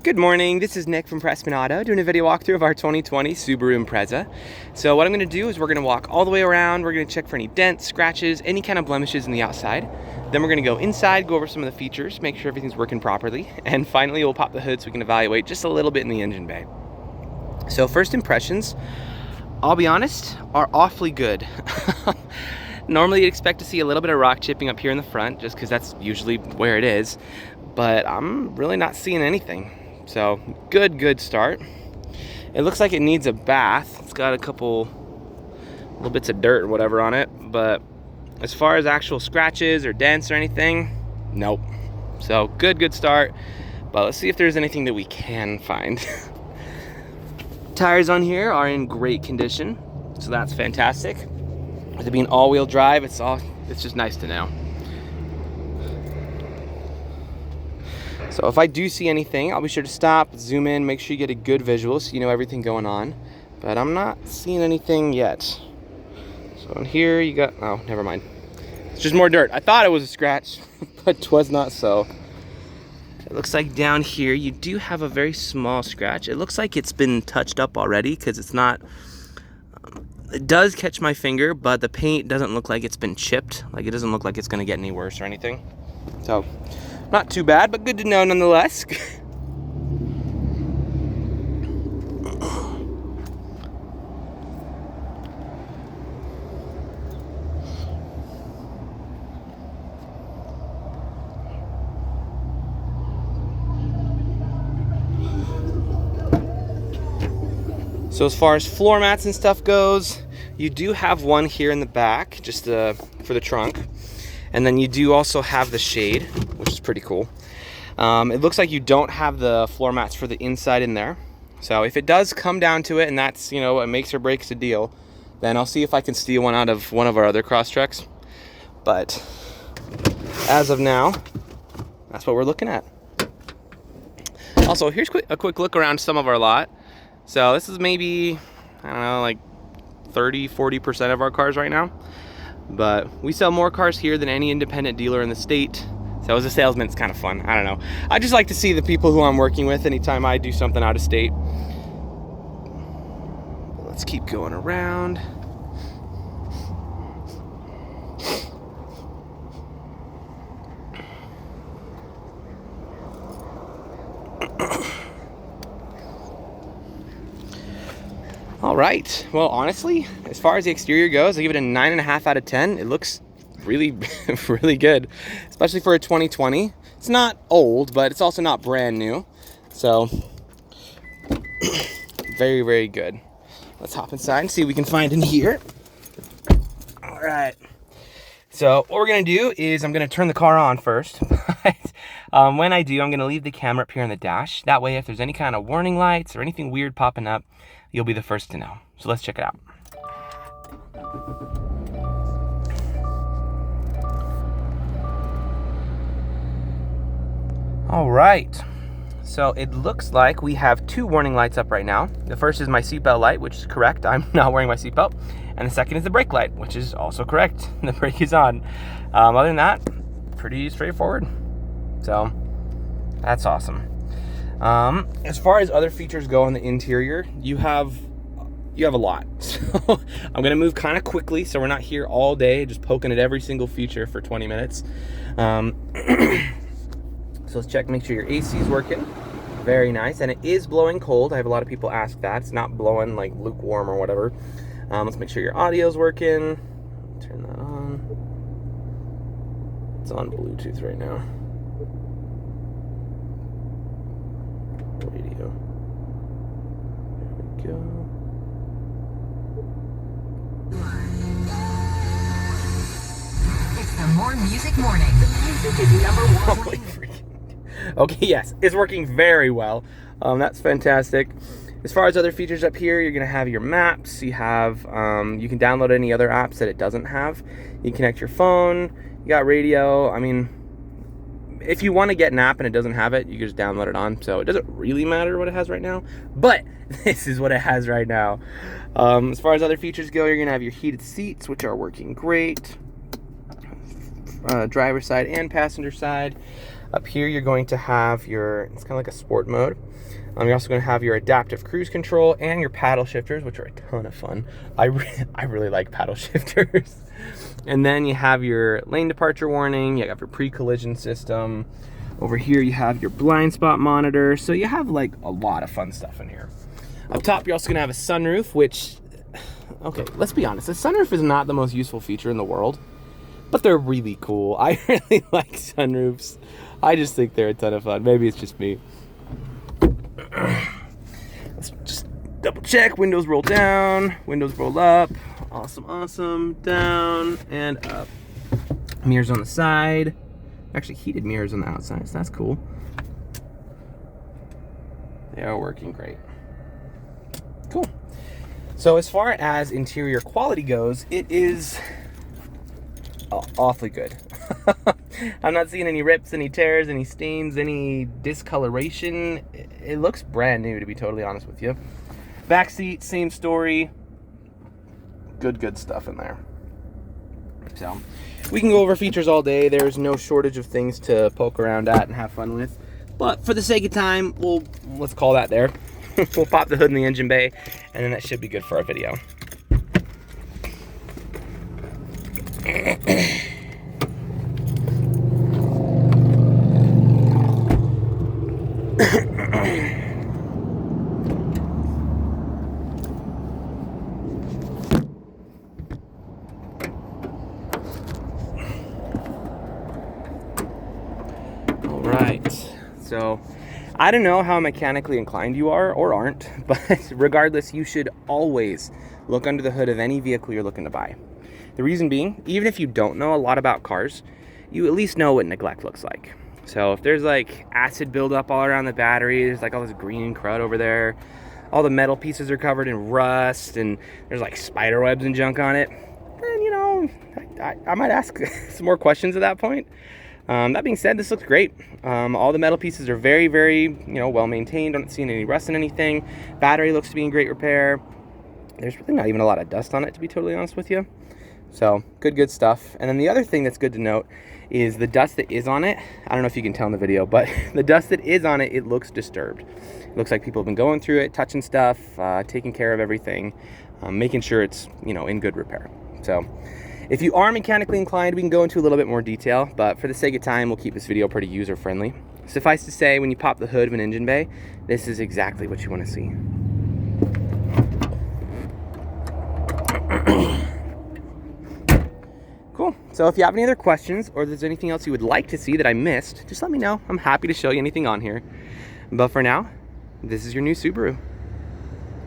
Good morning, this is Nick from Prestman Auto doing a video walkthrough of our 2020 Subaru Impreza. So what I'm going to do is we're going to walk all the way around, we're going to check for any dents, scratches, any kind of blemishes in the outside. Then we're going to go inside, go over some of the features, make sure everything's working properly, and finally we'll pop the hood so we can evaluate just a little bit in the engine bay. So first impressions, I'll be honest, are awfully good. Normally you'd expect to see a little bit of rock chipping up here in the front just because that's usually where it is, but I'm really not seeing anything. So good start. It looks like it needs a bath. It's got a couple little bits of dirt or whatever on it, but as far as actual scratches or dents or anything, nope. So good start, but let's see if there's anything that we can find. Tires on here are in great condition, so that's fantastic. With it being all-wheel drive, it's just nice to know. So if I do see anything, I'll be sure to stop, zoom in, make sure you get a good visual so you know everything going on. But I'm not seeing anything yet. So in here you got, oh, never mind. It's just more dirt. I thought it was a scratch, but 'twas not so. It looks like down here you do have a very small scratch. It looks like it's been touched up already because it's not, it does catch my finger, but the paint doesn't look like it's been chipped. Like it doesn't look like it's gonna get any worse or anything. So, not too bad, but good to know nonetheless. So as far as floor mats and stuff goes, you do have one here in the back, just for the trunk. And then you do also have the shade, which is pretty cool. It looks like you don't have the floor mats for the inside in there. So if it does come down to it, and that's, you know, what makes or breaks the deal, then I'll see if I can steal one out of one of our other cross trucks. But as of now, that's what we're looking at. Also, here's a quick look around some of our lot. So this is maybe, I don't know, like 30-40% of our cars right now. But we sell more cars here than any independent dealer in the state. So as a salesman, it's kind of fun. I don't know. I just like to see the people who I'm working with anytime I do something out of state. Let's keep going around. All right, well, honestly, as far as the exterior goes, I give it a 9.5 out of 10. It looks really, really good, especially for a 2020. It's not old, but it's also not brand new. So, very good. Let's hop inside and see what we can find in here. All right. So what we're gonna do is I'm gonna turn the car on first. When I do, I'm gonna leave the camera up here on the dash. That way, if there's any kind of warning lights or anything weird popping up, you'll be the first to know. So let's check it out. All right. So it looks like we have two warning lights up right now. The first is my seatbelt light, which is correct. I'm not wearing my seatbelt. And the second is the brake light, which is also correct. The brake is on. Other than that, pretty straightforward. So that's awesome. As far as other features go on the interior, you have a lot. So I'm gonna move kind of quickly so we're not here all day just poking at every single feature for 20 minutes. So let's check, make sure your AC is working. Very nice, and it is blowing cold. I have a lot of people ask that. It's not blowing like lukewarm or whatever. Let's make sure your audio is working. Turn that on. It's on Bluetooth right now. Radio. There we go. It's the More Music Morning. The music is number one. Holy freaking. Okay, yes, it's working very well. That's fantastic. As far as other features up here, you're gonna have your maps. You have, you can download any other apps that it doesn't have. You can connect your phone. You got radio. I mean, if you want to get an app and it doesn't have it, you can just download it on. So it doesn't really matter what it has right now, but this is what it has right now. As far as other features go, you're gonna have your heated seats, which are working great. Driver side and passenger side. Up here, you're going to have your, it's kind of like a sport mode. You're also going to have your adaptive cruise control and your paddle shifters, which are a ton of fun. I really like paddle shifters. And then you have your lane departure warning. You have your pre-collision system. Over here, you have your blind spot monitor. So you have like a lot of fun stuff in here. Up top, you're also going to have a sunroof, which, okay, let's be honest. The sunroof is not the most useful feature in the world, but they're really cool. I really like sunroofs. I just think they're a ton of fun. Maybe it's just me. Let's just double check. Windows roll down, windows roll up. Awesome, awesome. Down and up. Mirrors on the side. Actually, heated mirrors on the outside, so that's cool. They are working great. Cool. So as far as interior quality goes, it is awfully good. I'm not seeing any rips, any tears, any stains, any discoloration. It looks brand new, to be totally honest with you. Back seat, same story. Good stuff in there. So we can go over features all day. There's no shortage of things to poke around at and have fun with. But for the sake of time, let's call that there. We'll pop the hood in the engine bay, and then that should be good for our video. All right, so I don't know how mechanically inclined you are or aren't, but regardless, you should always look under the hood of any vehicle you're looking to buy. The reason being, even if you don't know a lot about cars, you at least know what neglect looks like. So if there's like acid buildup all around the battery, there's like all this green crud over there, all the metal pieces are covered in rust, and there's like spider webs and junk on it, then, you know, I might ask some more questions at that point. That being said, this looks great. All the metal pieces are very, very, well maintained. I don't see any rust in anything. Battery looks to be in great repair. There's really not even a lot of dust on it, to be totally honest with you. So good stuff. And then the other thing that's good to note is the dust that is on it. I don't know if you can tell in the video, but the dust that is on it, it looks disturbed. It looks like people have been going through it, touching stuff, taking care of everything, making sure it's, in good repair. So if you are mechanically inclined, we can go into a little bit more detail, but for the sake of time, we'll keep this video pretty user-friendly. Suffice to say, when you pop the hood of an engine bay, this is exactly what you want to see. Cool. So if you have any other questions, or there's anything else you would like to see that I missed, just let me know. I'm happy to show you anything on here. But for now, this is your new Subaru.